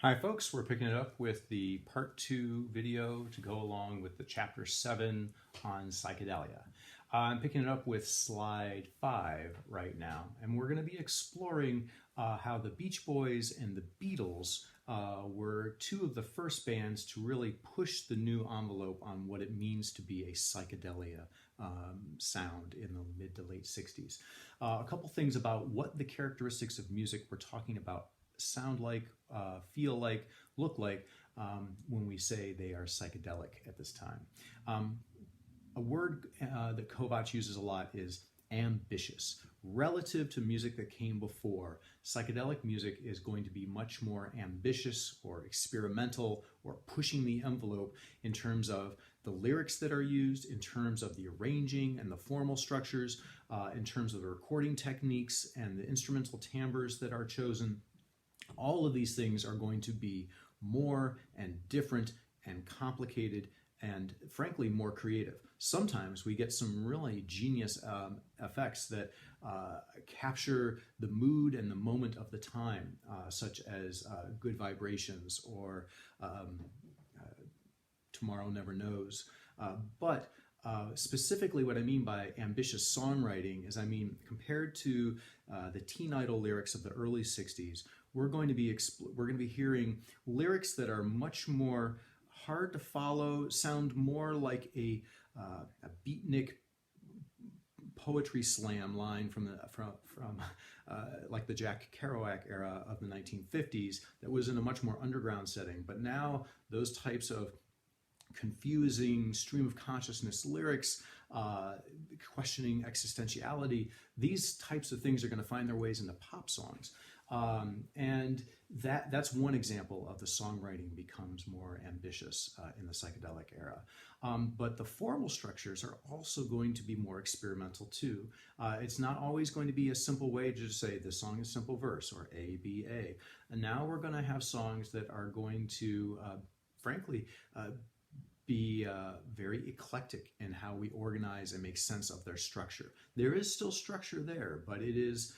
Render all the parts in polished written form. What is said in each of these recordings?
Hi folks, we're picking it up with the part 2 video to go along with the chapter 7 on psychedelia. I'm picking it up with slide 5 right now, and we're going to be exploring how the Beach Boys and the Beatles were two of the first bands to really push the new envelope on what it means to be a psychedelia sound in the mid to late 60s. A couple things about what the characteristics of music we're talking about sound like, feel like, look like when we say they are psychedelic at this time. A word that Kovacs uses a lot is ambitious. Relative to music that came before, psychedelic music is going to be much more ambitious or experimental or pushing the envelope in terms of the lyrics that are used, in terms of the arranging and the formal structures, in terms of the recording techniques and the instrumental timbres that are chosen. All of these things are going to be more and different and complicated and frankly more creative. Sometimes we get some really genius effects that capture the mood and the moment of the time, such as Good Vibrations or Tomorrow Never Knows. But specifically what I mean by ambitious songwriting is, compared to the teen idol lyrics of the early 60s, we're going to be hearing lyrics that are much more hard to follow, sound more like a beatnik poetry slam line from like the Jack Kerouac era of the 1950s that was in a much more underground setting. But now those types of confusing stream of consciousness lyrics, questioning existentiality, these types of things are going to find their ways into pop songs. And that's one example of the songwriting becomes more ambitious in the psychedelic era. But the formal structures are also going to be more experimental too. It's not always going to be a simple way to just say the song is simple verse or A, B, A. And now we're going to have songs that are going to, frankly, be very eclectic in how we organize and make sense of their structure. There is still structure there, but it is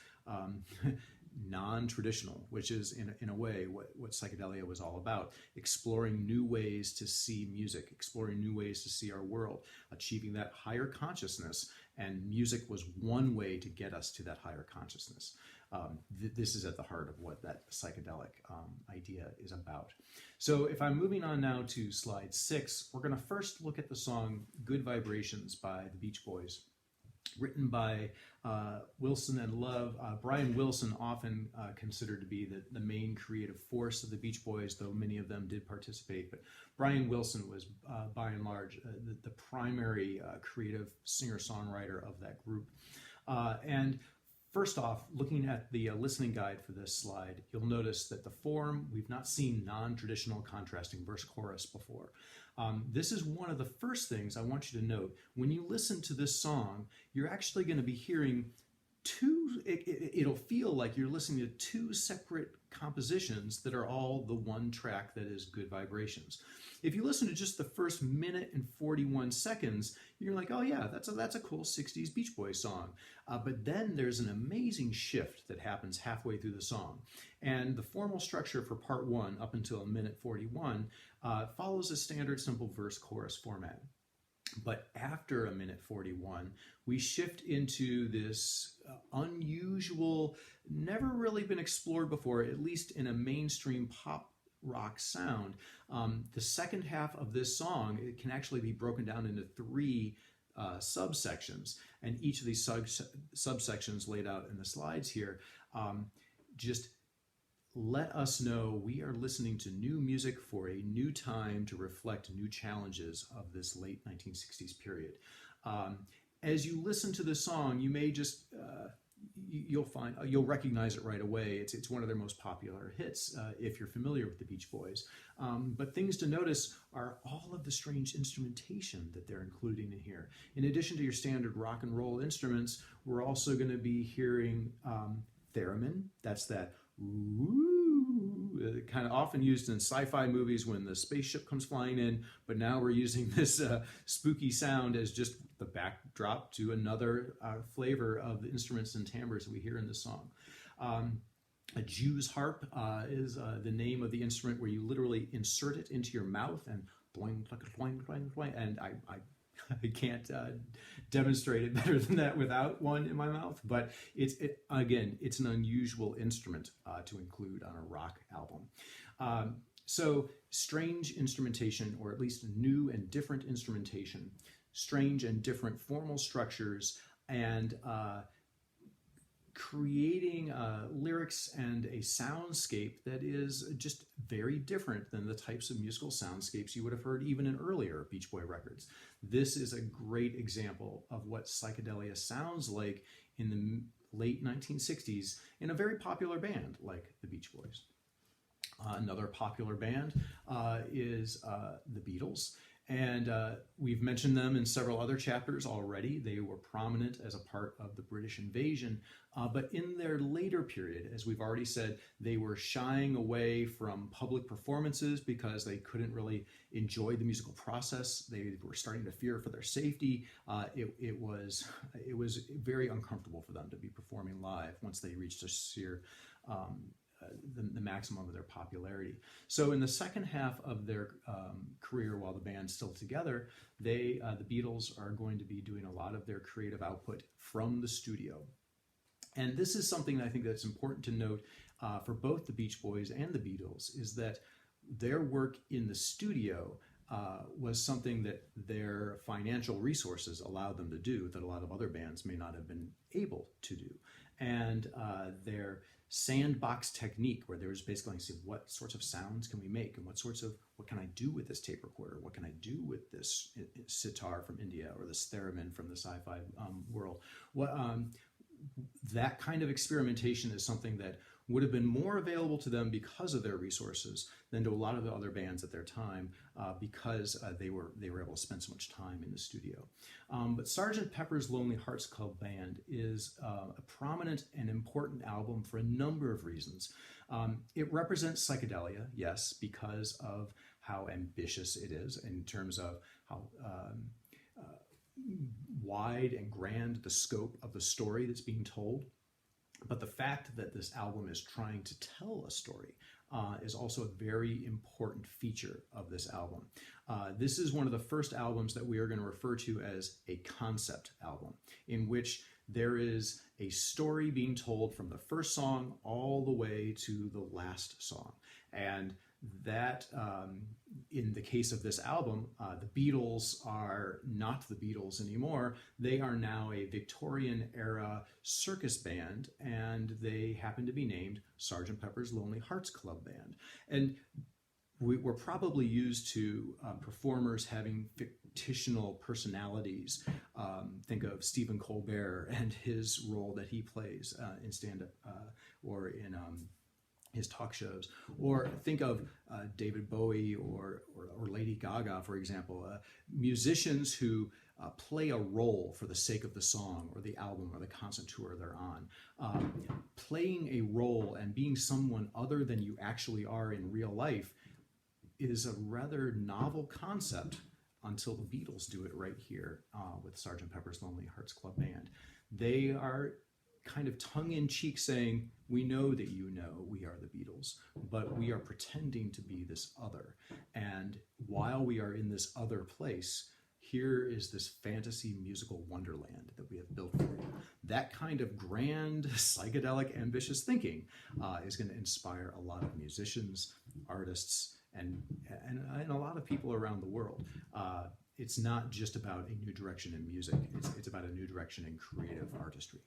non-traditional, which is in a way what psychedelia was all about, exploring new ways to see music, exploring new ways to see our world, achieving that higher consciousness, and music was one way to get us to that higher consciousness. This is at the heart of what that psychedelic idea is about. So if I'm moving on now to slide 6, we're going to first look at the song Good Vibrations by the Beach Boys, written by Wilson and Love. Brian Wilson, often considered to be the main creative force of the Beach Boys, though many of them did participate. But Brian Wilson was, by and large, the primary creative singer-songwriter of that group. And first off, looking at the listening guide for this slide, you'll notice that the form, we've not seen non-traditional contrasting verse-chorus before. This is one of the first things I want you to note. When you listen to this song, you're actually going to be hearing it'll feel like you're listening to two separate compositions that are all the one track that is Good Vibrations. If you listen to just the first minute and 41 seconds, you're like, oh yeah, that's a cool 60s Beach Boys song. But then there's an amazing shift that happens halfway through the song. And the formal structure for part 1 up until a minute 41 follows a standard simple verse chorus format. But after a minute 41, we shift into this unusual, never really been explored before, at least in a mainstream pop rock sound. The second half of this song, it can actually be broken down into 3 subsections, and each of these subsections laid out in the slides here just let us know we are listening to new music for a new time to reflect new challenges of this late 1960s period. As you listen to the song, you may just you'll recognize it right away. It's one of their most popular hits if you're familiar with the Beach Boys. But things to notice are all of the strange instrumentation that they're including in here. In addition to your standard rock and roll instruments, we're also going to be hearing theremin. That's that kind of often used in sci-fi movies when the spaceship comes flying in, but now we're using this spooky sound as just the backdrop to another flavor of the instruments and timbres that we hear in the song. A Jews harp is the name of the instrument, where you literally insert it into your mouth and boing, boing, boing, boing, and I can't demonstrate it better than that without one in my mouth. But again, it's an unusual instrument to include on a rock album. So strange instrumentation, or at least new and different instrumentation, strange and different formal structures, and creating lyrics and a soundscape that is just very different than the types of musical soundscapes you would have heard even in earlier Beach Boy records. This is a great example of what psychedelia sounds like in the late 1960s in a very popular band like the Beach Boys. Another popular band is the Beatles. And we've mentioned them in several other chapters already. They were prominent as a part of the British invasion. But in their later period, as we've already said, they were shying away from public performances because they couldn't really enjoy the musical process. They were starting to fear for their safety. It was very uncomfortable for them to be performing live once they reached a sheer the maximum of their popularity. So in the second half of their career, while the band's still together, the Beatles are going to be doing a lot of their creative output from the studio. And this is something I think that's important to note for both the Beach Boys and the Beatles, is that their work in the studio was something that their financial resources allowed them to do that a lot of other bands may not have been able to do. And their sandbox technique, where they were just basically saying, what sorts of sounds can we make, and what can I do with this tape recorder, what can I do with this sitar from India, or this theremin from the sci-fi world. That kind of experimentation is something that would have been more available to them because of their resources than to a lot of the other bands at their time, because they were able to spend so much time in the studio. But Sgt. Pepper's Lonely Hearts Club Band is a prominent and important album for a number of reasons. It represents psychedelia, yes, because of how ambitious it is in terms of how wide and grand the scope of the story that's being told. But the fact that this album is trying to tell a story is also a very important feature of this album. This is one of the first albums that we are going to refer to as a concept album, in which there is a story being told from the first song all the way to the last song. And that, in the case of this album, the Beatles are not the Beatles anymore. They are now a Victorian era circus band, and they happen to be named Sgt. Pepper's Lonely Hearts Club Band. And we're probably used to performers having fictional personalities. Think of Stephen Colbert and his role that he plays in stand-up or in his talk shows, or think of David Bowie or Lady Gaga, for example, musicians who play a role for the sake of the song or the album or the concert tour they're on. Playing a role and being someone other than you actually are in real life is a rather novel concept until the Beatles do it right here with Sgt. Pepper's Lonely Hearts Club Band. They are kind of tongue-in-cheek saying, we know that you know we are the Beatles, but we are pretending to be this other. And while we are in this other place, here is this fantasy musical wonderland that we have built for you. That kind of grand, psychedelic, ambitious thinking is going to inspire a lot of musicians, artists, and a lot of people around the world. It's not just about a new direction in music, it's about a new direction in creative artistry.